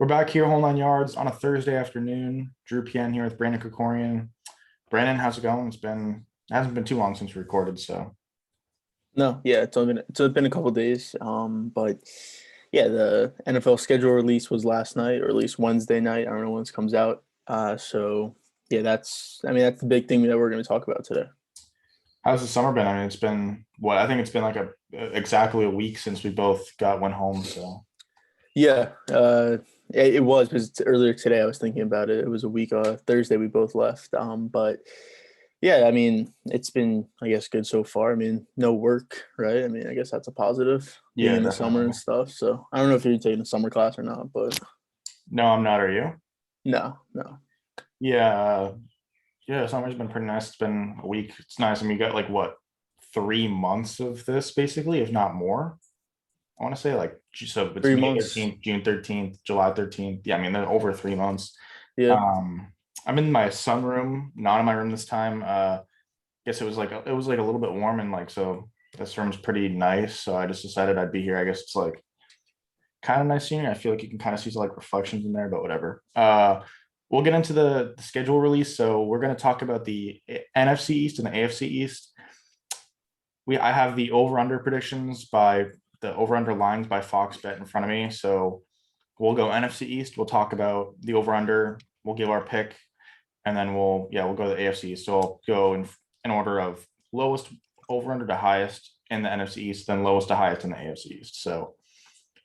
We're back here, whole nine yards, on a Thursday afternoon. Drew PN here with Brandon Kokorian. Brandon, how's it going? It hasn't been too long since we recorded, so No, yeah, it's only been a couple days. But yeah, the NFL schedule release was last night, or at least Wednesday night. I don't know when this comes out. So yeah, that's the big thing that we're going to talk about today. how's the summer been? I mean, it's been what I think it's been like exactly a week since we both went home. So Yeah, it was because earlier today I was thinking about it. It was a week, Thursday we both left. But yeah, I mean, it's been, I guess, good so far. I mean, no work, right? I mean, I guess that's a positive being yeah, in the summer definitely. and stuff. So I don't know if you're taking a summer class or not, but No, I'm not. Are you? no, no. Yeah, yeah. Summer's been pretty nice. It's been a week. It's nice. I mean, you got like what 3 months of this basically, if not more. I want to say like so it's Three May months. 13th, June 13th, July 13th. Yeah, I mean, they're over 3 months. Yeah. Um, I'm in my sunroom, not in my room this time. Guess it was like a little bit warm and like so this room's pretty nice. So I just decided I'd be here. I guess it's like kind of nice seeing. I feel like you can kind of see like reflections in there, but whatever. We'll get into the schedule release. So we're gonna talk about the NFC East and the AFC East. I have the over under predictions by the over under lines by Fox Bet in front of me. So we'll go NFC East. We'll talk about the over under. We'll give our pick, and then we'll go to the AFC. So I'll go in order of lowest over under to highest in the NFC East, then lowest to highest in the AFC East. So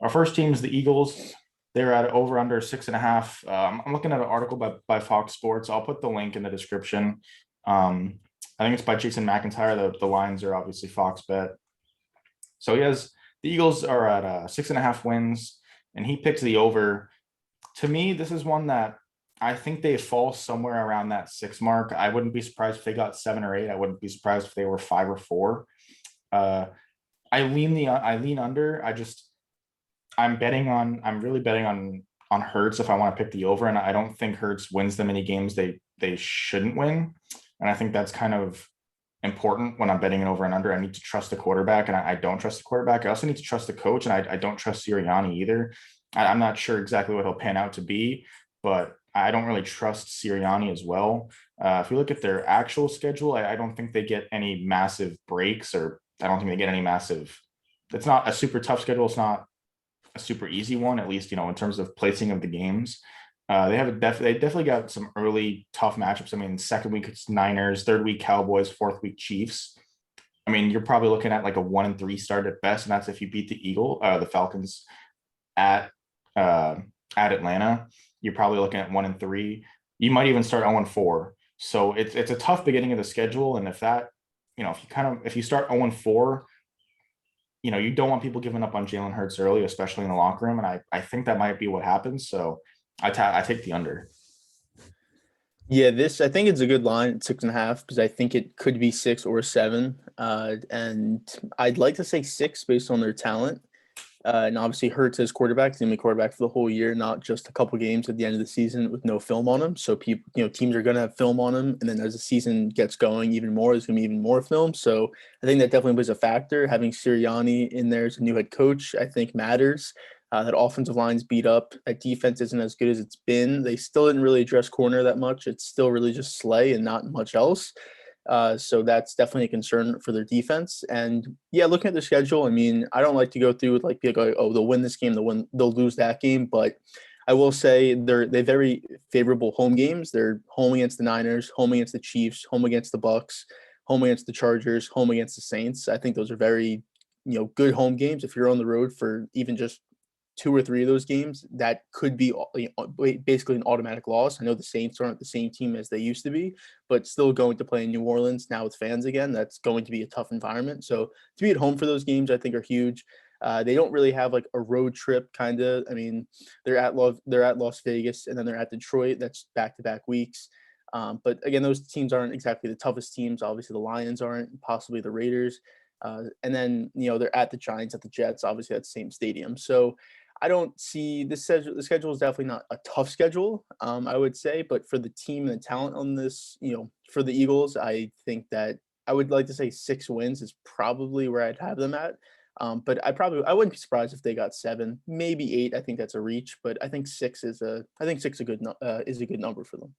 our first team is the Eagles. They're at over under 6.5. I'm looking at an article by Fox Sports. I'll put the link in the description. I think it's by Jason McIntyre. The lines are obviously Fox Bet. So he has the Eagles are at 6.5 wins, and he picked the over. To me, this is one that I think they fall somewhere around that six mark. I wouldn't be surprised if they got 7 or 8. I wouldn't be surprised if they were 5 or 4. Uh, I lean under. I'm really betting on Hurts if I want to pick the over, and I don't think Hurts wins them any games they shouldn't win, and I think that's kind of important when I'm betting an over and under. I need to trust the quarterback, and I don't trust the quarterback. I also need to trust the coach, and I don't trust Sirianni either. I'm not sure exactly what he'll pan out to be, but I don't really trust Sirianni as well. If you look at their actual schedule, I don't think they get any massive breaks, or I don't think they get any massive. It's not a super tough schedule. It's not a super easy one, at least in terms of placing of the games. They definitely got some early tough matchups. I mean, second week it's Niners, third week Cowboys, fourth week Chiefs. I mean, you're probably looking at like a 1-3 start at best, and that's if you beat the Falcons at uh, at Atlanta. You're probably looking at 1-3. You might even start 0-4. So it's a tough beginning of the schedule, and if you start 0-4, you don't want people giving up on Jalen Hurts early, especially in the locker room. And I think that might be what happens. So I take the under. Yeah, this I think it's a good line at 6.5 because I think it could be 6 or 7. And I'd like to say 6 based on their talent. And obviously Hurts as quarterback, he's gonna be quarterback for the whole year, not just a couple games at the end of the season with no film on him. So people, teams are gonna have film on him, and then as the season gets going, even more, there's gonna be even more film. So I think that definitely plays a factor. Having Sirianni in there as a new head coach, I think matters. That offensive line's beat up. That defense isn't as good as it's been. They still didn't really address corner that much. It's still really just Slay and not much else. So that's definitely a concern for their defense. And yeah, looking at the schedule, I mean, I don't like to go through with like people go, oh, they'll win this game, they'll lose that game. But I will say they very favorable home games. They're home against the Niners, home against the Chiefs, home against the Bucks, home against the Chargers, home against the Saints. I think those are very, good home games. If you're on the road for even just 2 or 3 of those games, that could be basically an automatic loss. I know the Saints aren't the same team as they used to be, but still going to play in New Orleans now with fans again, that's going to be a tough environment. So to be at home for those games, I think are huge. They don't really have like a road trip kind of. I mean, they're at Las Vegas and then they're at Detroit. That's back-to-back weeks. But again, those teams aren't exactly the toughest teams. Obviously, the Lions aren't, possibly the Raiders. And then, they're at the Giants, at the Jets, obviously at the same stadium. So I don't see this schedule. The schedule is definitely not a tough schedule, I would say. But for the team and the talent on this, for the Eagles, I think that I would like to say 6 wins is probably where I'd have them at. But I wouldn't be surprised if they got 7, maybe 8. I think that's a reach, but I think 6 is a good number for them.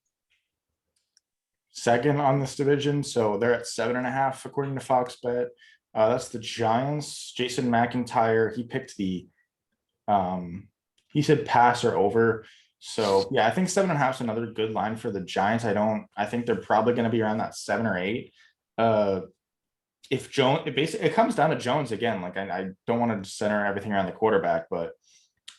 Second on this division, so they're at 7.5 according to Fox Bet. That's the Giants. Jason McIntyre, he picked he said pass or over. So yeah, I think 7.5 is another good line for the Giants. I think they're probably going to be around that 7 or 8. If Jones, it comes down to Jones again. Like I don't want to center everything around the quarterback, but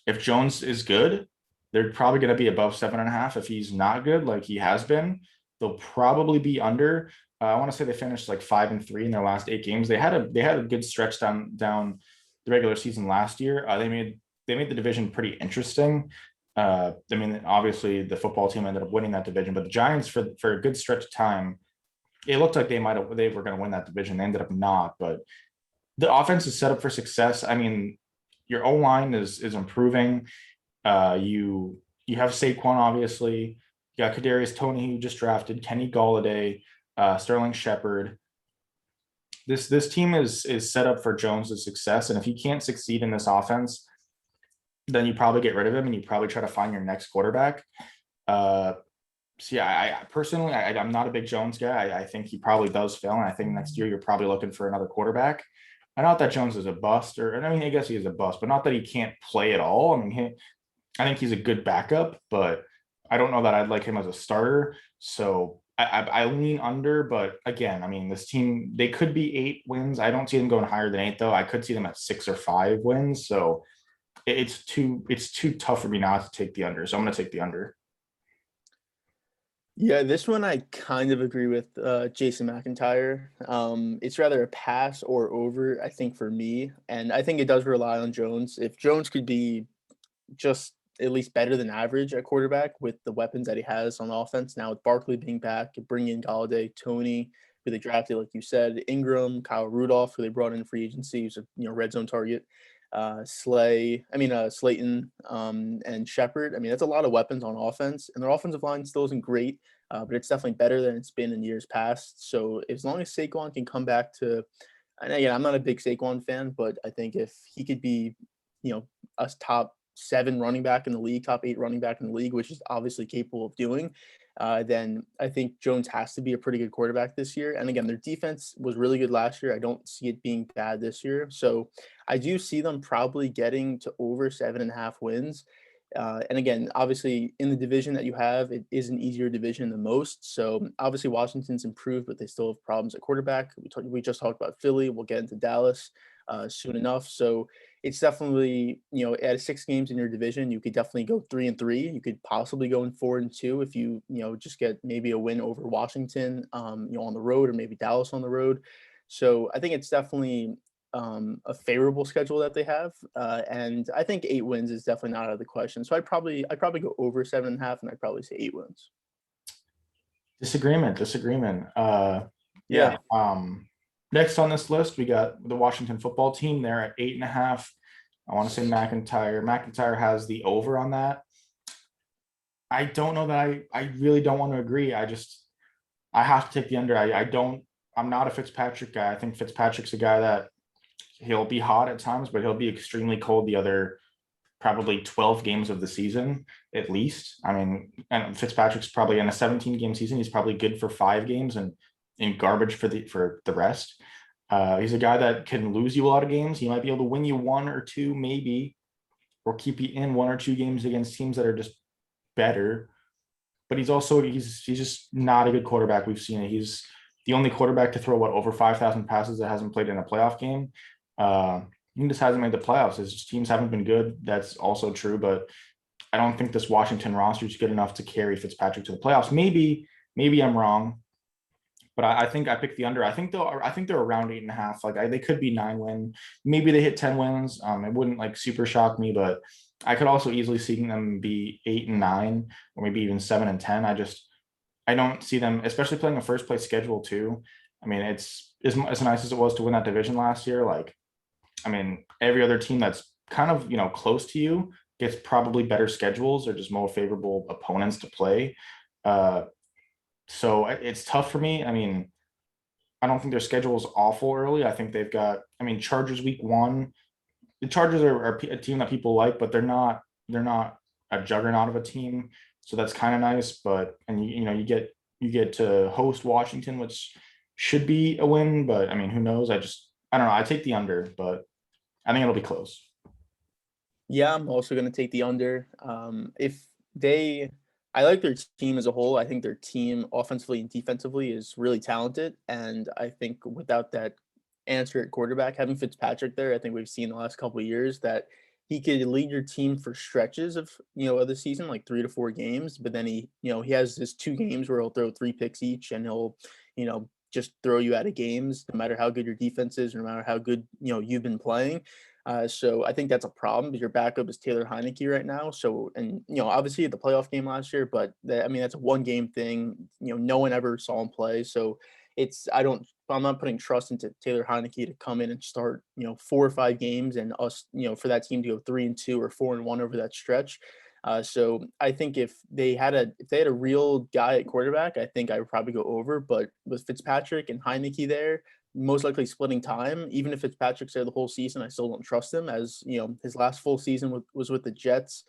if Jones is good, they're probably going to be above 7.5. If he's not good, like he has been, they'll probably be under. I want to say they finished like 5-3 in their last 8 games. They had a good stretch down the regular season last year. They made the division pretty interesting. I mean, obviously the football team ended up winning that division, but the Giants for a good stretch of time, it looked like they were going to win that division. They ended up not, but the offense is set up for success. I mean, your O-line is improving. You have Saquon, obviously. You got Kadarius Toney, who just drafted, Kenny Golladay, Sterling Shepard. This team is set up for Jones' success, and if he can't succeed in this offense, then you probably get rid of him and you probably try to find your next quarterback. So yeah, I personally, I'm not a big Jones guy. I think he probably does fail, and I think next year you're probably looking for another quarterback. Not that Jones is a bust, I guess he is a bust, but not that he can't play at all. I mean, I think he's a good backup, but I don't know that I'd like him as a starter. So I lean under, but again, I mean, this team, they could be 8 wins. I don't see them going higher than 8 though. I could see them at 6 or 5 wins. So it's too tough for me not to take the under. So I'm going to take the under. Yeah, this one I kind of agree with Jason McIntyre. It's rather a pass or over, I think, for me. And I think it does rely on Jones. If Jones could be just at least better than average at quarterback with the weapons that he has on offense, now with Barkley being back, bring in Golladay, Toney, who they drafted, like you said, Ingram, Kyle Rudolph, who they brought in free agency, who's a red zone target. Slayton, and Shepard. I mean, that's a lot of weapons on offense, and their offensive line still isn't great, but it's definitely better than it's been in years past. So as long as Saquon can come back to, and again, I'm not a big Saquon fan, but I think if he could be, a top 7 running back in the league, top 8 running back in the league, which is obviously capable of doing, then I think Jones has to be a pretty good quarterback this year. And again, their defense was really good last year. I don't see it being bad this year. So I do see them probably getting to over 7.5 wins. And again, obviously in the division that you have, it is an easier division than most. So obviously Washington's improved, but they still have problems at quarterback. We just talked about Philly. We'll get into Dallas soon enough. So it's definitely, at 6 games in your division, you could definitely go 3-3. You could possibly go in 4-2 if you, just get maybe a win over Washington, on the road, or maybe Dallas on the road. So I think it's definitely a favorable schedule that they have. And I think 8 wins is definitely not out of the question. So I'd probably go over 7.5, and I'd probably say 8 wins. Disagreement. Yeah. Next on this list, we got the Washington football team. They're at 8.5. I want to say McIntyre. McIntyre has the over on that. I don't know that I really don't want to agree. I have to take the under. I'm not a Fitzpatrick guy. I think Fitzpatrick's a guy that he'll be hot at times, but he'll be extremely cold the other probably 12 games of the season at least. I mean, and Fitzpatrick's probably in a 17-game season. He's probably good for 5 games and garbage for the rest. He's a guy that can lose you a lot of games. He might be able to win you 1 or 2, maybe, or keep you in 1 or 2 games against teams that are just better. But he's just not a good quarterback. We've seen it. He's the only quarterback to throw over 5,000 passes that hasn't played in a playoff game. He just hasn't made the playoffs. His teams haven't been good. That's also true, but I don't think this Washington roster is good enough to carry Fitzpatrick to the playoffs. Maybe I'm wrong, but I think I picked the under. I think they're around 8.5. Like they could be 9 win. Maybe they hit 10 wins. It wouldn't super shock me, but I could also easily see them be 8-9 or maybe even 7-10. I don't see them, especially playing a first place schedule too. I mean, it's as nice as it was to win that division last year. Every other team that's kind of, close to you gets probably better schedules or just more favorable opponents to play. So it's tough for me. I I don't think their schedule is awful early. I think they've got, I mean, Chargers week 1. The Chargers are a team that people like, but they're not a juggernaut of a team. So that's kind of nice. But and you get to host Washington, which should be a win. But I mean, who knows? I don't know. I take the under, but I think it'll be close. Yeah, I'm also going to take the under. If they, I like their team as a whole. I think their team offensively and defensively is really talented. And I think without that answer at quarterback, having Fitzpatrick there, I think we've seen the last couple of years that he could lead your team for stretches of the season, like 3 to 4 games. But then he has his 2 games where he'll throw 3 picks each and he'll, just throw you out of games, no matter how good your defense is, no matter how good, you've been playing. So I think that's a problem because your backup is Taylor Heineke right now. So, and obviously the playoff game last year, but that's a 1 game thing. No one ever saw him play. So I'm not putting trust into Taylor Heineke to come in and start 4 or 5 games and us for that team to go 3-2 or 4-1 over that stretch. So I think if they had a real guy at quarterback, I think I would probably go over. But with Fitzpatrick and Heineke there, most likely splitting time. Even if Fitzpatrick's there the whole season, I still don't trust him. As his last full season was with the Jets.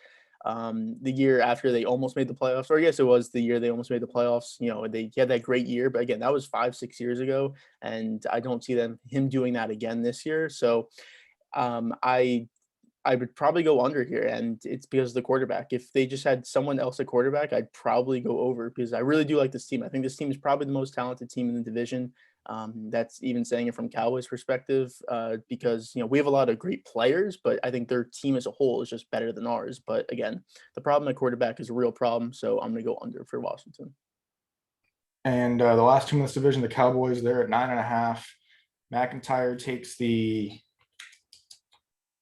The year after they almost made the playoffs, or I guess it was the year they almost made the playoffs. He had that great year, but again, that was 5-6 years ago, and I don't see him doing that again this year. So I would probably go under here, and it's because of the quarterback. If they just had someone else at quarterback, I'd probably go over because I really do like this team. I think this team is probably the most talented team in the division. That's even saying it from Cowboys' perspective, because we have a lot of great players, but I think their team as a whole is just better than ours. But again, the problem at quarterback is a real problem, so I'm going to go under for Washington. And the last team in this division, the Cowboys, they're at 9.5. McIntyre takes the.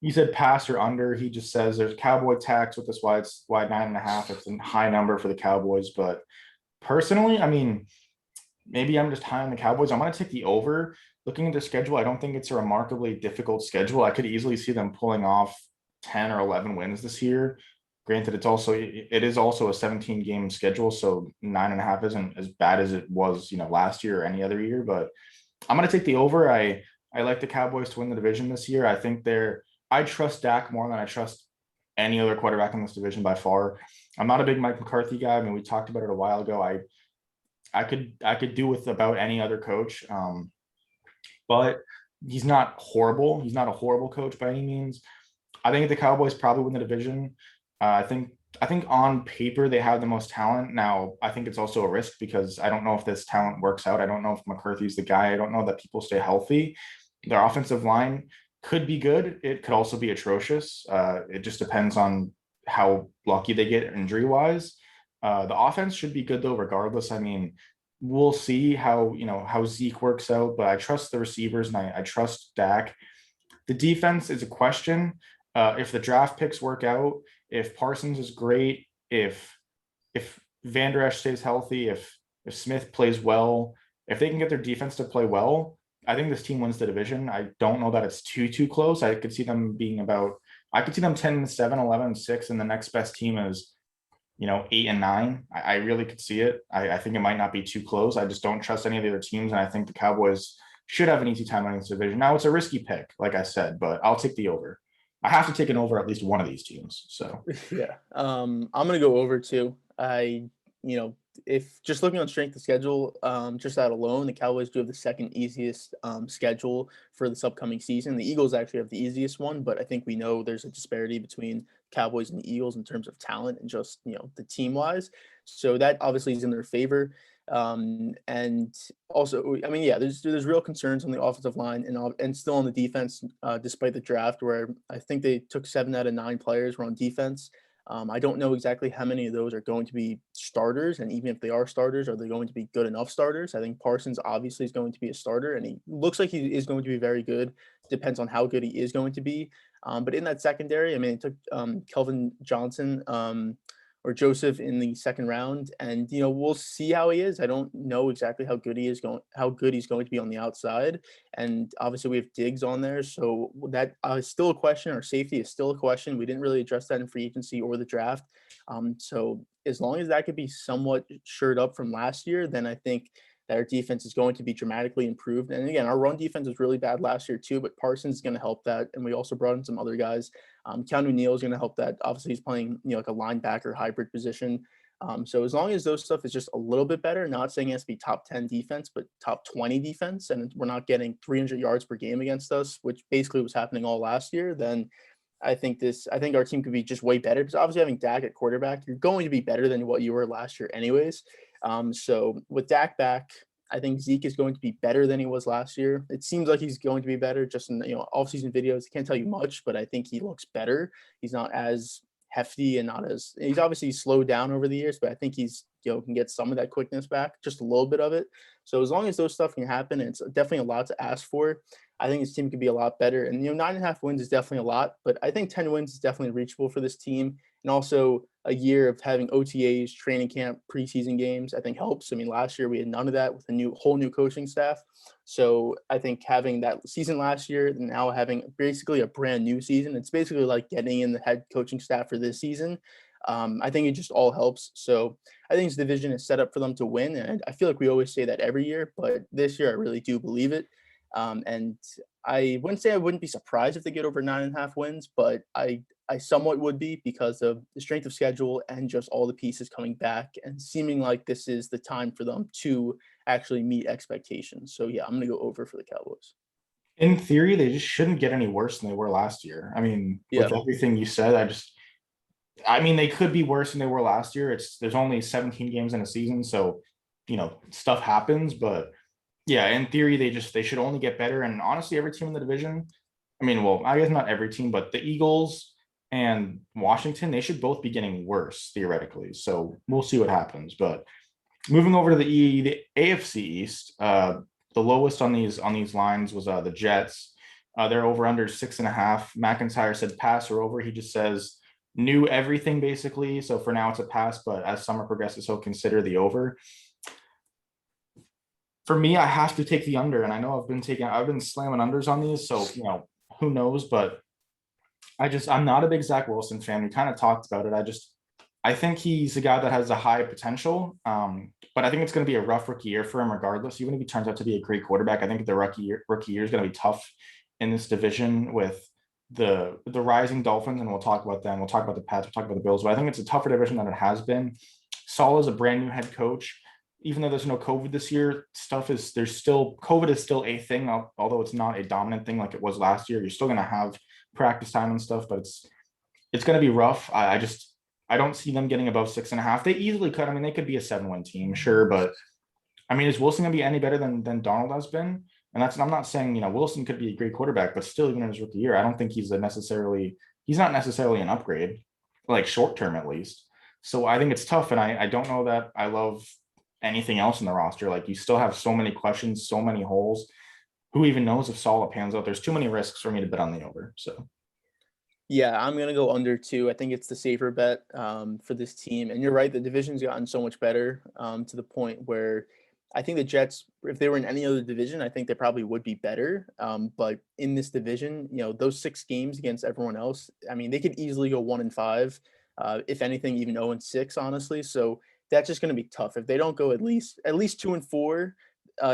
He said pass or under. He just says there's Cowboy tax with this wide 9.5. It's a high number for the Cowboys, but personally, I mean, maybe I'm just high on the Cowboys. I'm going to take the over. Looking at the schedule, I don't think it's a remarkably difficult schedule. I could easily see them pulling off 10 or 11 wins this year. Granted, it is also a 17-game schedule, so 9.5 isn't as bad as it was, last year or any other year. But I'm going to take the over. I like the Cowboys to win the division this year. I trust Dak more than I trust any other quarterback in this division by far. I'm not a big Mike McCarthy guy. I mean, we talked about it a while ago. I could do with about any other coach, but he's not horrible. He's not a horrible coach by any means. I think the Cowboys probably win the division. I think on paper they have the most talent. Now, I think it's also a risk because I don't know if this talent works out. I don't know if McCarthy's the guy. I don't know that people stay healthy. Their offensive line could be good. It could also be atrocious. It just depends on how lucky they get injury-wise. The offense should be good though, regardless. I mean, we'll see how Zeke works out, but I trust the receivers and I trust Dak. The defense is a question. If the draft picks work out, if Parsons is great, if Van Der Esch stays healthy, if Smith plays well, if they can get their defense to play well, I think this team wins the division. I don't know that it's too close. I could see them 10-7, 11-6, and the next best team is 8-9. I really could see it. I think it might not be too close. I just don't trust any of the other teams, and I think the Cowboys should have an easy time winning this division. Now it's a risky pick, like I said, but I'll take the over. I have to take an over at least one of these teams. So Yeah, I'm gonna go over too. If just looking on strength of schedule, just that alone, the Cowboys do have the second easiest schedule for this upcoming season. The Eagles actually have the easiest one, but I think we know there's a disparity between Cowboys and the Eagles in terms of talent and just the team wise. So that obviously is in their favor. And also, I mean, yeah, there's real concerns on the offensive line and still on the defense, despite the draft where I think they took 7 out of 9 players were on defense. I don't know exactly how many of those are going to be starters, and even if they are starters, are they going to be good enough starters? I think Parsons obviously is going to be a starter, and he looks like he is going to be very good. Depends on how good he is going to be. But in that secondary, I mean, it took Kelvin Johnson or Joseph in the second round, and we'll see how he is. I don't know exactly how good he's going to be on the outside, and obviously we have Diggs on there, so that is still a question. Our safety is still a question. We didn't really address that in free agency or the draft. So as long as that could be somewhat shored up from last year, then I think that our defense is going to be dramatically improved. And again, our run defense was really bad last year too, but Parsons is going to help that. And we also brought in some other guys. Keanu Neal is going to help that. Obviously, he's playing, like a linebacker hybrid position. So as long as those stuff is just a little bit better, not saying it has to be top 10 defense, but top 20 defense, and we're not getting 300 yards per game against us, which basically was happening all last year, then I think our team could be just way better, because obviously having Dak at quarterback, you're going to be better than what you were last year anyways. So with Dak back, I think Zeke is going to be better than he was last year. It seems like he's going to be better just in, off-season videos. I can't tell you much, but I think he looks better. He's not as hefty and not as, he's obviously slowed down over the years, but I think he's, can get some of that quickness back, just a little bit of it. So as long as those stuff can happen, and it's definitely a lot to ask for, I think his team could be a lot better. And, 9.5 wins is definitely a lot, but I think 10 wins is definitely reachable for this team. And also a year of having OTAs, training camp, preseason games, I think helps. I mean, last year we had none of that with a whole new coaching staff. So I think having that season last year and now having basically a brand new season, it's basically like getting in the head coaching staff for this season. I think it just all helps. So I think this division is set up for them to win. And I feel like we always say that every year, but this year I really do believe it. And I wouldn't say I wouldn't be surprised if they get over 9.5 wins, but I somewhat would be, because of the strength of schedule and just all the pieces coming back and seeming like this is the time for them to actually meet expectations. So yeah, I'm going to go over for the Cowboys. In theory, they just shouldn't get any worse than they were last year. I mean, Yeah. with everything you said, I mean, they could be worse than they were last year. There's only 17 games in a season, so stuff happens. But yeah, in theory, they should only get better. And honestly, every team in the division, I mean, well, I guess not every team, but the Eagles and Washington, they should both be getting worse theoretically. So we'll see what happens. But moving over to the AFC East, the lowest on these lines was the Jets. They're over under 6.5. McIntyre said pass or over. He just says new everything basically. So for now it's a pass, but as summer progresses, he'll consider the over. For me, I have to take the under, and I know I've been slamming unders on these, so who knows, but I'm not a big Zach Wilson fan. We kind of talked about it. I think he's a guy that has a high potential, but I think it's going to be a rough rookie year for him regardless. Even if he turns out to be a great quarterback, I think the rookie year is going to be tough in this division with the rising Dolphins, and we'll talk about them. We'll talk about the Pats. We'll talk about the Bills, but I think it's a tougher division than it has been. Saul is a brand new head coach. Even though there's no COVID this year, COVID is still a thing, although it's not a dominant thing like it was last year. You're still going to have practice time and stuff, but it's going to be rough. I don't see them getting above 6.5. They easily could. I mean, they could be a 7-win team, sure, but I mean, is Wilson going to be any better than Darnold has been? And I'm not saying Wilson could be a great quarterback, but still, even in his rookie year, I don't think he's not necessarily an upgrade, like short term at least. So I think it's tough, and I don't know that I love anything else in the roster. Like, you still have so many questions, so many holes. Who even knows if Salah pans out? There's too many risks for me to bet on the over. So yeah, I'm going to go under 2. I think it's the safer bet for this team. And you're right, the division's gotten so much better to the point where I think the Jets, if they were in any other division, I think they probably would be better. But in this division, those 6 games against everyone else, I mean, they could easily go 1-5, if anything, even 0-6, honestly. So that's just going to be tough. If they don't go at least 2-4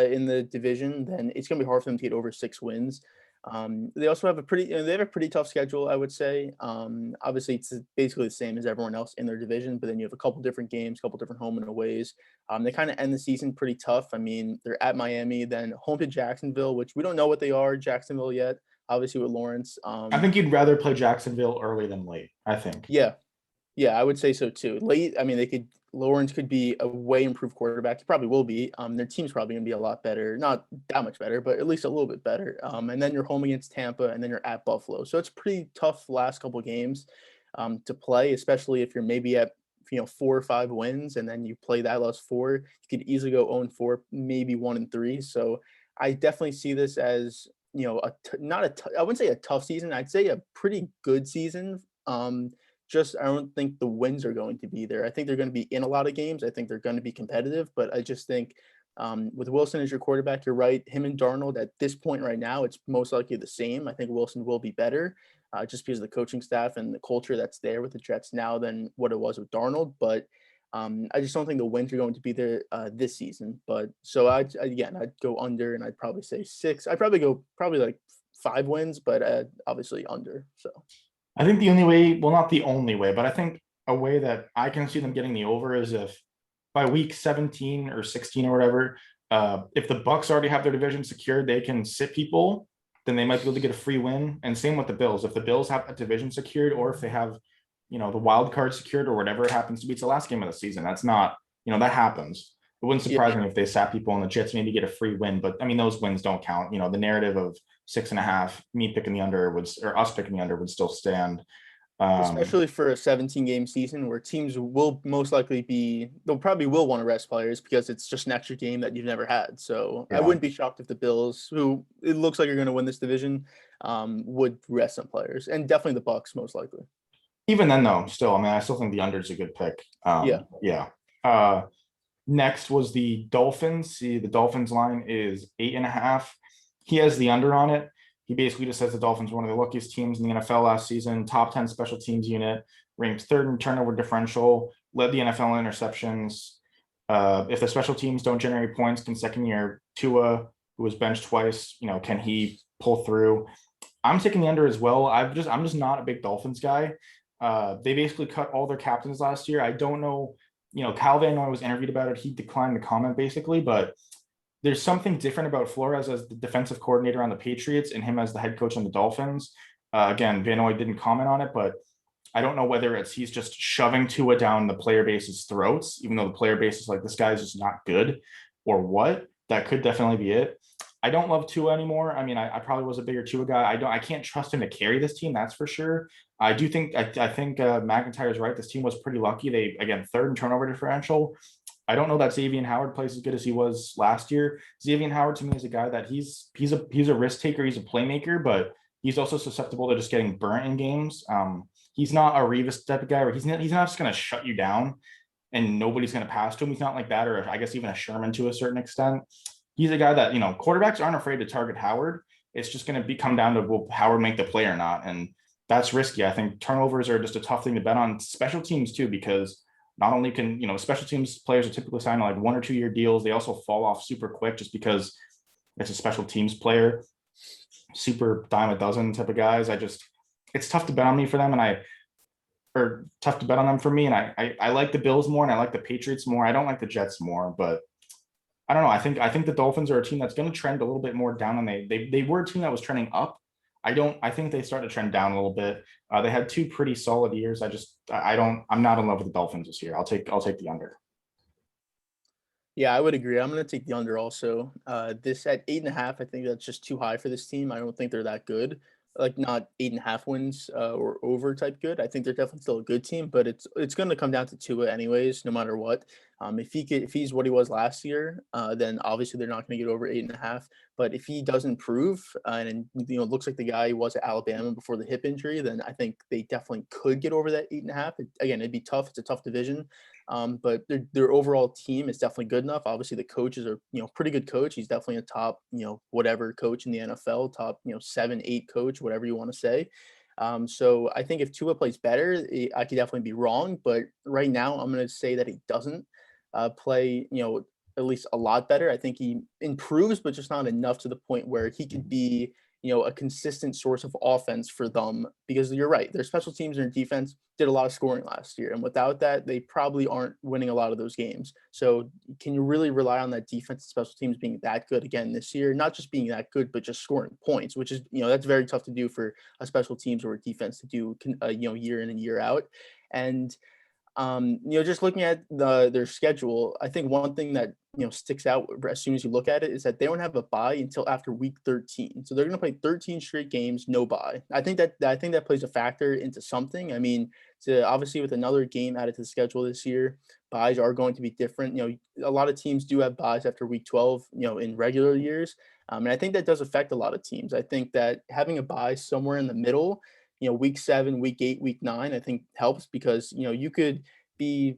in the division, then it's going to be hard for them to get over 6 wins. They also have a pretty tough schedule, I would say. Obviously, it's basically the same as everyone else in their division, but then you have a couple different games, a couple different home and aways. They kind of end the season pretty tough. I mean, they're at Miami, then home to Jacksonville, which we don't know what they are, Jacksonville yet, obviously with Lawrence. I think you'd rather play Jacksonville early than late, I think. Yeah, I would say so too. Late, I mean, Lawrence could be a way improved quarterback. He probably will be. Their team's probably going to be a lot better. Not that much better, but at least a little bit better. And then you're home against Tampa, and then you're at Buffalo. So it's pretty tough last couple of games to play, especially if you're maybe at 4 or 5 wins, and then you play that last 4. You could easily go 0-4, maybe 1-3. So I definitely see this as I wouldn't say a tough season. I'd say a pretty good season. I don't think the wins are going to be there. I think they're going to be in a lot of games. I think they're going to be competitive, but I just think with Wilson as your quarterback, you're right. Him and Darnold at this point right now, it's most likely the same. I think Wilson will be better just because of the coaching staff and the culture that's there with the Jets now than what it was with Darnold. But I just don't think the wins are going to be there this season. But so I'd go under, and I'd probably say 6. I'd probably go like 5 wins, but obviously under. So I think the only way, well, not the only way, but I think a way that I can see them getting the over is if by week 17 or 16 or whatever, if the Bucks already have their division secured, they can sit people, then they might be able to get a free win. And same with the Bills. If the Bills have a division secured, or if they have, the wild card secured or whatever it happens to be, it's the last game of the season. That's not, that happens. It wouldn't yeah, surprise me if they sat people on the Jets, maybe get a free win. But I mean, those wins don't count. The narrative of 6.5, me picking the under or us picking the under would still stand. especially for a 17-game season where teams will most likely they'll probably will want to rest players because it's just an extra game that you've never had. So I Yeah. wouldn't be shocked if the Bills, who it looks like are going to win this division, would rest some players, and definitely the Bucks most likely. Even then, though, still, I mean, I still think the under is a good pick. Yeah. Yeah. Next was the Dolphins. See, the Dolphins line is 8.5. He has the under on it. He basically just says the Dolphins were one of the luckiest teams in the NFL last season, top 10 special teams unit, ranked third in turnover differential, led the NFL in interceptions. If the special teams don't generate points in second year, Tua, who was benched twice, can he pull through? I'm taking the under as well. I'm just not a big Dolphins guy. They basically cut all their captains last year. I don't know, Kyle Van Noy was interviewed about it. He declined to comment basically, but there's something different about Flores as the defensive coordinator on the Patriots and him as the head coach on the Dolphins. Again, Van Noy didn't comment on it, but I don't know whether he's just shoving Tua down the player base's throats, even though the player base is like, this guy's just not good, or what. That could definitely be it. I don't love Tua anymore. I mean, I probably was a bigger Tua guy. I can't trust him to carry this team. That's for sure. I think McIntyre's right. This team was pretty lucky. They, again, third in turnover differential. I don't know that Xavier Howard plays as good as he was last year. Xavier Howard to me is a guy that he's a risk taker. He's a playmaker, but he's also susceptible to just getting burnt in games. He's not a Revis type of guy where he's not just going to shut you down and nobody's going to pass to him. He's not like that, or I guess even a Sherman to a certain extent. He's a guy that, quarterbacks aren't afraid to target Howard. It's just going to come down to will Howard make the play or not. And that's risky. I think turnovers are just a tough thing to bet on. Special teams too, because not only can, special teams players are typically signed like 1 or 2 year deals. They also fall off super quick just because it's a special teams player, super dime a dozen type of guys. It's tough to bet on me for them. Or tough to bet on them for me. And I like the Bills more and I like the Patriots more. I don't like the Jets more, but I don't know. I think the Dolphins are a team that's going to trend a little bit more down, and they were a team that was trending up. I think they started to trend down a little bit. They had 2 pretty solid years. I'm not in love with the Dolphins this year. I'll take the under. Yeah, I would agree. I'm going to take the under also. This at 8.5, I think that's just too high for this team. I don't think they're that good. Like not 8.5 wins or over type good. I think they're definitely still a good team, but it's going to come down to Tua anyways, no matter what. If he's what he was last year, then obviously they're not going to get over 8.5. But if he does improve and looks like the guy he was at Alabama before the hip injury, then I think they definitely could get over that 8.5. Again, it'd be tough. It's a tough division. But their overall team is definitely good enough. Obviously, the coaches are pretty good coach. He's definitely a top whatever coach in the NFL, top 7, 8 coach, whatever you want to say. So I think if Tua plays better, I could definitely be wrong. But right now, I'm going to say that he doesn't play at least a lot better. I think he improves, but just not enough to the point where he could be a consistent source of offense for them, because you're right. Their special teams and defense did a lot of scoring last year. And without that, they probably aren't winning a lot of those games. So can you really rely on that defense and special teams being that good again this year? Not just being that good, but just scoring points, which is, that's very tough to do for a special teams or a defense to do, year in and year out. And just looking at their schedule, I think one thing that sticks out as soon as you look at it is that they don't have a bye until after week 13. So they're going to play 13 straight games, no bye. I think that plays a factor into something. I mean, obviously with another game added to the schedule this year, buys are going to be different. A lot of teams do have buys after week 12, in regular years. And I think that does affect a lot of teams. I think that having a bye somewhere in the middle, week 7, week 8, week 9, I think helps, because, you could be,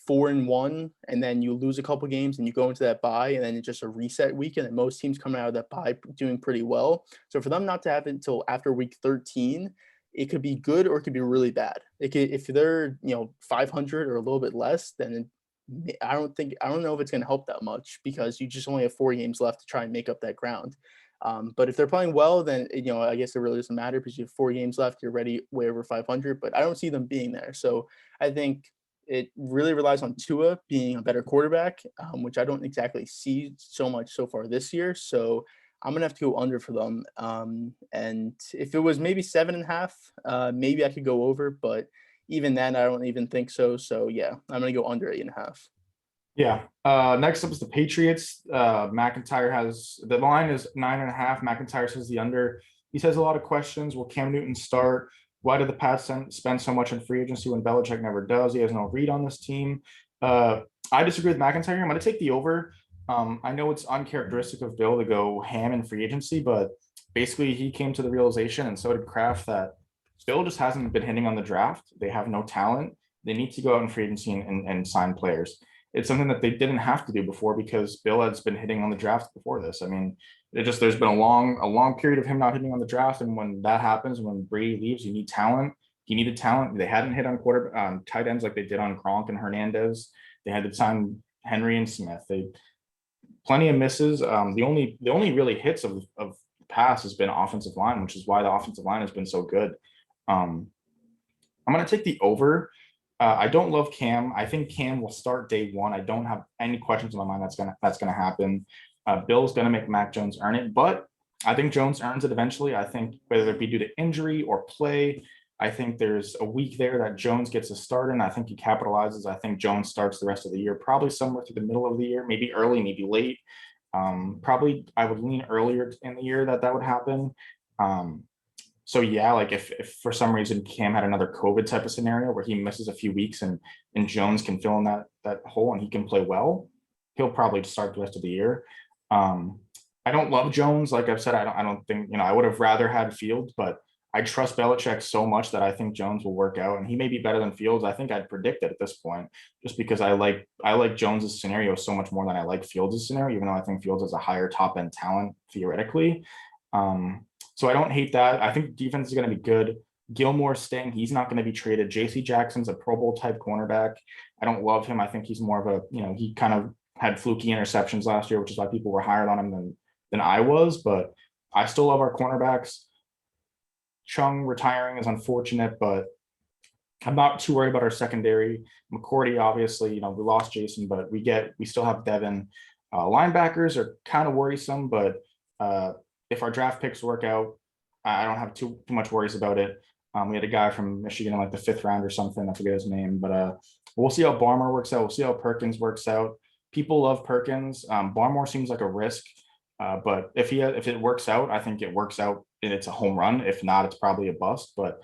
4-1, and then you lose a couple games and you go into that bye, and then it's just a reset weekend, and most teams coming out of that bye doing pretty well. So for them not to have it until after week 13, it could be good or it could be really bad. If they're 500 or a little bit less, then I don't know if it's going to help that much because you just only have 4 games left to try and make up that ground. But if they're playing well, then I guess it really doesn't matter because you have 4 games left. You're already way over 500. But I don't see them being there. So I think it really relies on Tua being a better quarterback, which I don't exactly see so much so far this year. So I'm gonna have to go under for them. And if it was maybe 7.5, maybe I could go over, but even then, I don't even think so. So yeah, I'm gonna go under 8.5. Yeah. Next up is the Patriots. McIntyre has the line is 9.5. McIntyre says the under. He says a lot of questions. Will Cam Newton start? Why did the Pats spend so much on free agency when Belichick never does? He has no read on this team. I disagree with McIntyre. I'm going to take the over. I know it's uncharacteristic of Bill to go ham in free agency, but basically he came to the realization, and so did Kraft, that Bill just hasn't been hitting on the draft. They have no talent. They need to go out in free agency and sign players. It's something that they didn't have to do before because Bill has been hitting on the draft before this. I mean, there's been a long period of him not hitting on the draft, and when that happens, when Brady leaves, you need talent. He needed talent. They hadn't hit on tight ends like they did on Gronk and Hernandez. They had to sign Henry and Smith. They plenty of misses. The only really hits of the pass has been offensive line, which is why the offensive line has been so good. I'm going to take the over. I don't love Cam. I think Cam will start day one. I don't have any questions in my mind that's gonna happen. Bill's gonna make Mac Jones earn it, but I think Jones earns it eventually. I think whether it be due to injury or play, I think there's a week there that Jones gets a start in. I think he capitalizes. I think Jones starts the rest of the year, probably somewhere through the middle of the year, maybe early, maybe late. Probably I would lean earlier in the year that would happen. So yeah, like if for some reason Cam had another COVID type of scenario where he misses a few weeks and Jones can fill in that hole and he can play well, he'll probably start the rest of the year. I don't love Jones, like I've said. I don't think I would have rather had Fields, but I trust Belichick so much that I think Jones will work out, and he may be better than Fields. I think I'd predict it at this point, just because I like Jones's scenario so much more than I like Fields' scenario, even though I think Fields has a higher top end talent theoretically. So I don't hate that. I think defense is going to be good. Gilmore's staying. He's not going to be traded. JC Jackson's a Pro Bowl type cornerback. I don't love him. I think he's more of a, he kind of had fluky interceptions last year, which is why people were higher on him than I was. But I still love our cornerbacks. Chung retiring is unfortunate, but I'm not too worried about our secondary. McCourty, obviously, we lost Jason, but we still have Devin. Linebackers are kind of worrisome, but if our draft picks work out, I don't have too much worries about it. We had a guy from Michigan in like the 5th round or something. I forget his name, but we'll see how Barmore works out. We'll see how Perkins works out. People love Perkins. Barmore seems like a risk, but if it works out, I think it works out and it's a home run. If not, it's probably a bust. But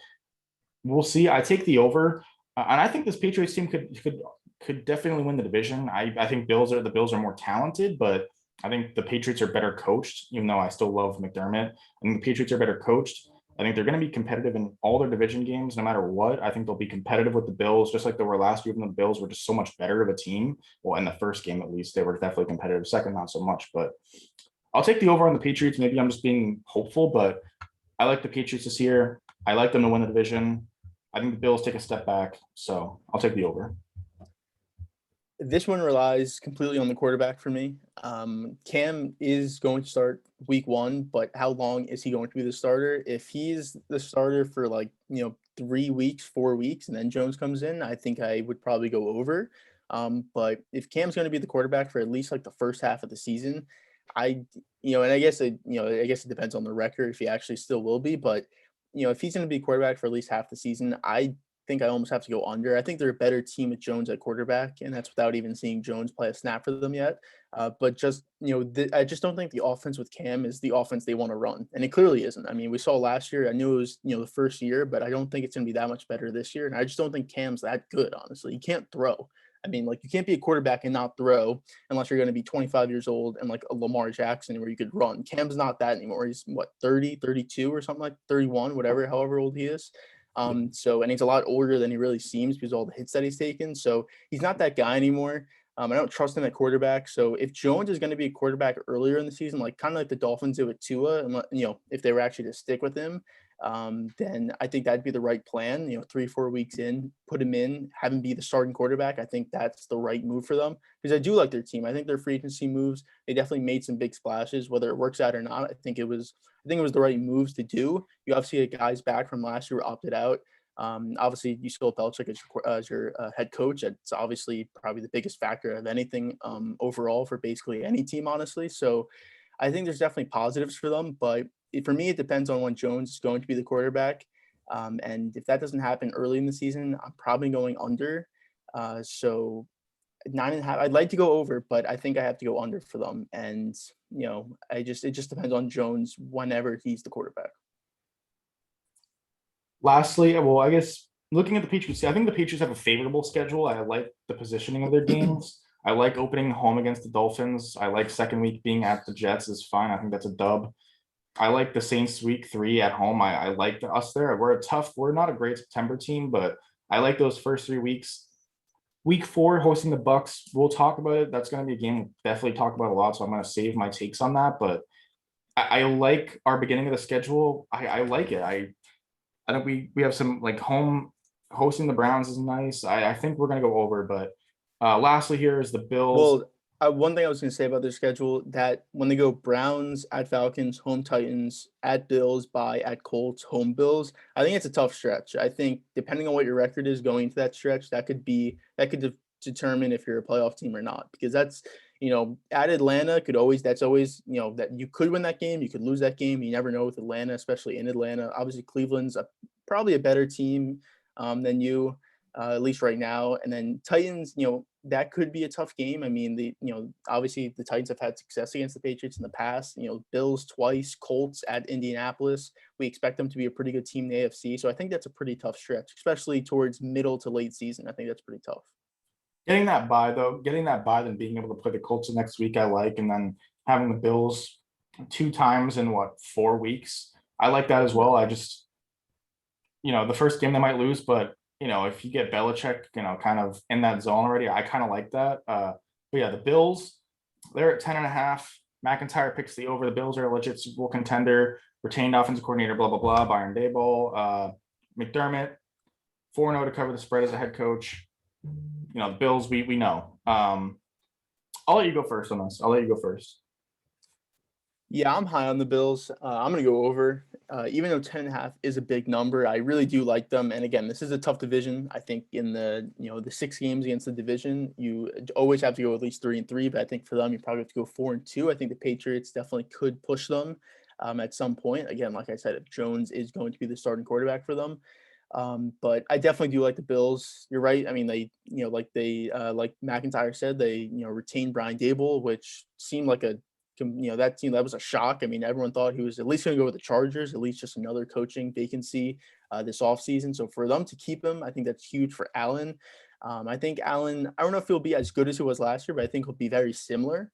we'll see. I take the over, and I think this Patriots team could definitely win the division. I think the Bills are more talented, but I think the Patriots are better coached, even though I still love McDermott. I think the Patriots are better coached. I think they're going to be competitive in all their division games, no matter what. I think they'll be competitive with the Bills, just like they were last year. Even the Bills were just so much better of a team. Well, in the first game, at least, they were definitely competitive. Second, not so much. But I'll take the over on the Patriots. Maybe I'm just being hopeful, but I like the Patriots this year. I like them to win the division. I think the Bills take a step back, so I'll take the over. This one relies completely on the quarterback for me. Cam is going to start week 1, but how long is he going to be the starter? If he's the starter for 3 weeks, 4 weeks, and then Jones comes in, I think I would probably go over. But if Cam's going to be the quarterback for at least the first half of the season, and I guess it depends on the record if he actually still will be, but if he's going to be quarterback for at least half the season, I think I almost have to go under. I think they're a better team with Jones at quarterback, and that's without even seeing Jones play a snap for them yet. But just I just don't think the offense with Cam is the offense they want to run, and it clearly isn't. I mean, we saw last year. I knew it was the first year, but I don't think it's going to be that much better this year. And I just don't think Cam's that good. Honestly, you can't throw. I mean, you can't be a quarterback and not throw unless you're going to be 25 years old and like a Lamar Jackson where you could run. Cam's not that anymore. He's 30, 32 or something, like 31, whatever, however old he is. And he's a lot older than he really seems because of all the hits that he's taken. So he's not that guy anymore. I don't trust him at quarterback. So if Jones is going to be a quarterback earlier in the season, kind of like the Dolphins did with Tua, and if they were actually to stick with him, then I think that'd be the right plan. 3-4 weeks in, put him in, have him be the starting quarterback. I think that's the right move for them because I do like their team. I think their free agency moves, they definitely made some big splashes. Whether it works out or not, I think it was the right moves to do. You obviously had guys back from last year who opted out. Obviously, you still have Belichick as your head coach. It's obviously probably the biggest factor of anything overall for basically any team, honestly. So I think there's definitely positives for them, but for me, it depends on when Jones is going to be the quarterback. And if that doesn't happen early in the season, I'm probably going under. So 9.5. I'd like to go over, but I think I have to go under for them. And it just depends on Jones whenever he's the quarterback. Lastly, well, I guess looking at the Patriots, I think the Patriots have a favorable schedule. I like the positioning of their games. I like opening home against the Dolphins. I like second week being at the Jets is fine. I think that's a dub. I like the Saints week 3 at home. I like us there. We're not a great September team, but I like those first 3 weeks. Week 4 hosting the Bucks. We'll talk about it. That's going to be a game we'll definitely talk about a lot. So I'm going to save my takes on that. But I like our beginning of the schedule. I like it. I think we have some like home hosting the Browns is nice. I think we're going to go over. But lastly, here is the Bills. Well, one thing I was going to say about their schedule that when they go Browns at Falcons, home Titans, at Bills, bye at Colts, home Bills, I think it's a tough stretch. I think depending on what your record is going into that stretch, that could determine if you're a playoff team or not. Because that's at Atlanta that's always that you could win that game, you could lose that game. You never know with Atlanta, especially in Atlanta. Obviously, Cleveland's probably a better team than you. At least right now. And then Titans, that could be a tough game. I mean, obviously the Titans have had success against the Patriots in the past. Bills twice, Colts at Indianapolis. We expect them to be a pretty good team in the AFC. So I think that's a pretty tough stretch, especially towards middle to late season. I think that's pretty tough. Getting that bye, then being able to play the Colts the next week, I like, and then having the Bills 2 times in 4 weeks, I like that as well. I just, the first game they might lose, but if you get Belichick, kind of in that zone already, I kind of like that. But yeah, the Bills, they're at 10.5. McIntyre picks the over. The Bills are a legit Super Bowl contender, retained offensive coordinator, blah, blah, blah, Byron Daboll, McDermott, 4-0 to cover the spread as a head coach. The Bills, we know. I'll let you go first on this. Yeah, I'm high on the Bills. I'm going to go over. Even though 10.5 is a big number, I really do like them. And again, this is a tough division. I think in the 6 games against the division, you always have to go at least 3-3. But I think for them, you probably have to go 4-2. I think the Patriots definitely could push them at some point. Again, like I said, if Jones is going to be the starting quarterback for them. But I definitely do like the Bills. You're right. I mean, they, like McIntyre said, they, retained Brian Daboll, which seemed like that team, that was a shock. I mean, everyone thought he was at least going to go with the Chargers, at least just another coaching vacancy this offseason. So for them to keep him, I think that's huge for Allen. I think Allen, I don't know if he'll be as good as he was last year, but I think he'll be very similar,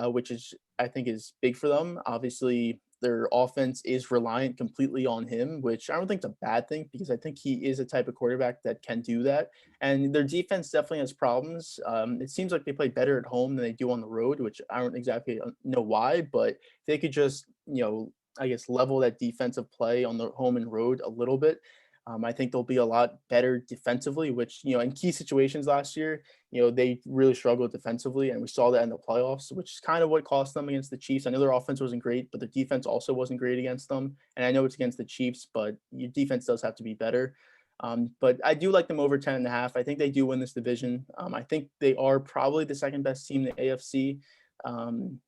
which I think is big for them. Obviously, their offense is reliant completely on him, which I don't think is a bad thing because I think he is a type of quarterback that can do that. And their defense definitely has problems. It seems like they play better at home than they do on the road, which I don't exactly know why, but they could just, I guess, level that defensive play on the home and road a little bit. I think they'll be a lot better defensively, which, in key situations last year, they really struggled defensively. And we saw that in the playoffs, which is kind of what cost them against the Chiefs. I know their offense wasn't great, but their defense also wasn't great against them. And I know it's against the Chiefs, but your defense does have to be better. But I do like them over 10.5. I think they do win this division. I think they are probably the second best team in the AFC,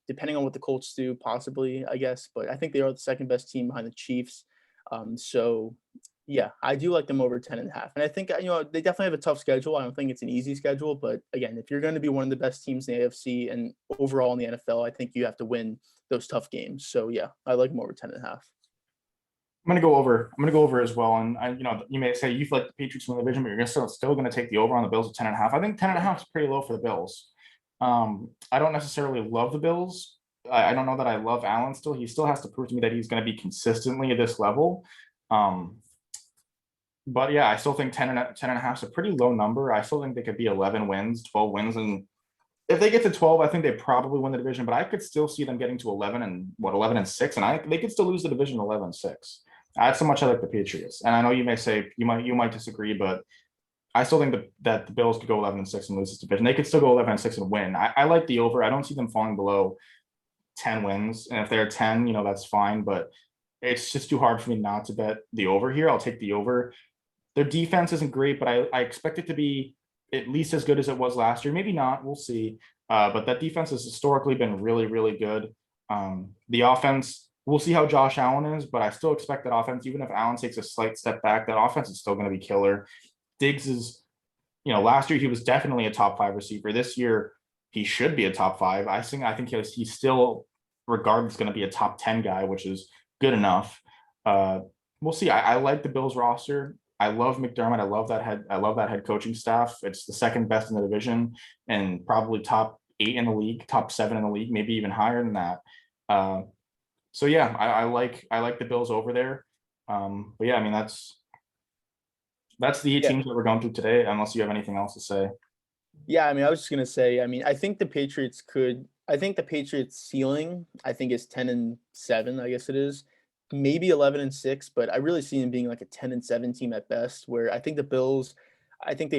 depending on what the Colts do, possibly, I guess. But I think they are the second best team behind the Chiefs. So yeah, I do like them over 10.5. And I think, they definitely have a tough schedule. I don't think it's an easy schedule, but again, if you're going to be one of the best teams in the AFC and overall in the NFL, I think you have to win those tough games. So yeah, I like them over 10.5. I'm going to go over. I'm going to go over as well. And you may say you like the Patriots win the division, but you're still going to take the over on the Bills at 10.5. I think 10.5 is pretty low for the Bills. I don't necessarily love the Bills. I don't know that I love Allen still. He still has to prove to me that he's going to be consistently at this level. But yeah, I still think 10.5 is a pretty low number. I still think they could be 11 wins, 12 wins. And if they get to 12, I think they probably win the division, but I could still see them getting to 11 and 6. And they could still lose the division 11-6. That's how much I like the Patriots. And I know you may say you might disagree, but I still think that the Bills could go 11-6 and lose this division. They could still go 11-6 and win. I like the over. I don't see them falling below 10 wins. And if they're 10, that's fine. But it's just too hard for me not to bet the over here. I'll take the over. Their defense isn't great, but I expect it to be at least as good as it was last year. Maybe not. We'll see. But that defense has historically been really, really good. The offense, we'll see how Josh Allen is, but I still expect that offense, even if Allen takes a slight step back, that offense is still going to be killer. Diggs is, last year he was definitely a top 5 receiver. This year he should be a top 5. I think he's still, regardless, going to be a top 10 guy, which is good enough. We'll see. I like the Bills roster. I love McDermott. I love that head coaching staff. It's the second best in the division and probably top 8 in the league, top 7 in the league, maybe even higher than that. So yeah, I like the Bills over there. But yeah, I mean that's the 8 teams that we're going through today, unless you have anything else to say. Yeah, I mean, I was just gonna say, I think the Patriots ceiling, I think is 10-7, I guess it is. Maybe 11-6, but I really see them being like a 10-7 team at best, where I think the Bills, I think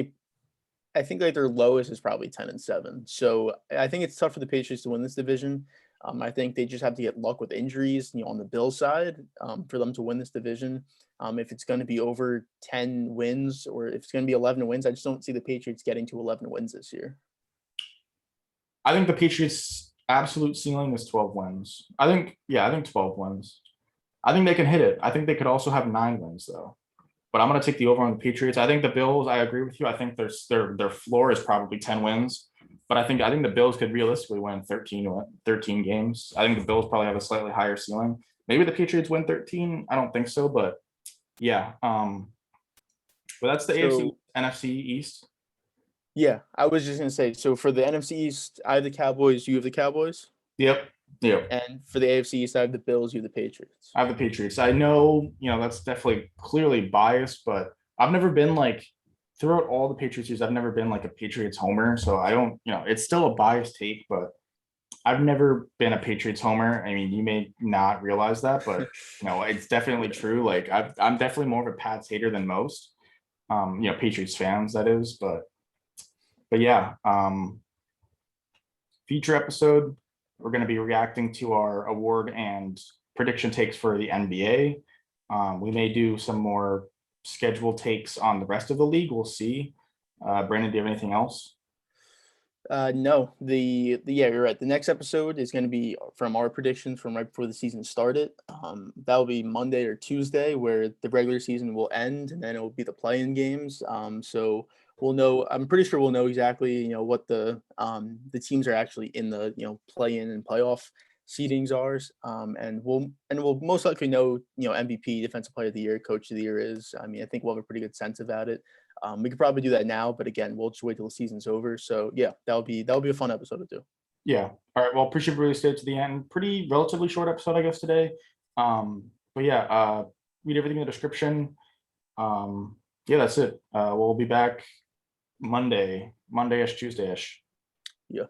like their lowest is probably 10-7. So I think it's tough for the Patriots to win this division. I think they just have to get luck with injuries, on the Bills side, for them to win this division. If it's going to be over 10 wins or if it's going to be 11 wins, I just don't see the Patriots getting to 11 wins this year. I think the Patriots' absolute ceiling is 12 wins. I think 12 wins. I think they can hit it. I think they could also have 9 wins though. But I'm going to take the over on the Patriots. I think the Bills, I agree with you. I think their floor is probably 10 wins. But I think the Bills could realistically win 13 games. I think the Bills probably have a slightly higher ceiling. Maybe the Patriots win 13. I don't think so, but yeah. But that's the AFC NFC East. Yeah, I was just gonna say. So for the NFC East, I have the Cowboys. You have the Cowboys. Yep. And for the AFC East, I have the Bills. You have the Patriots. I have the Patriots. I know, that's definitely clearly biased, but I've never been like, throughout all the Patriots years, I've never been like a Patriots homer. So I don't, it's still a biased take, but I've never been a Patriots homer. I mean, you may not realize that, but it's definitely true. Like I'm definitely more of a Pats hater than most, Patriots fans, that is. But yeah, future episode, we're going to be reacting to our award and prediction takes for the NBA. We may do some more schedule takes on the rest of the league. We'll see. Brandon, do you have anything else? No, yeah, you're right. The next episode is going to be from our predictions from right before the season started. That'll be Monday or Tuesday, where the regular season will end, and then it will be the play-in games. So we'll know. I'm pretty sure we'll know exactly, what the teams are actually in the play-in and playoff seedings are. And we'll most likely know MVP, Defensive Player of the Year, Coach of the Year is. I mean, I think we'll have a pretty good sense about it. We could probably do that now, but again, we'll just wait till the season's over. So yeah, that'll be a fun episode to do. Yeah. All right. Well, appreciate everybody stayed to the end. Pretty relatively short episode, I guess, today. But yeah, read everything in the description. Yeah, that's it. We'll be back Monday-ish, Tuesday-ish. Yeah.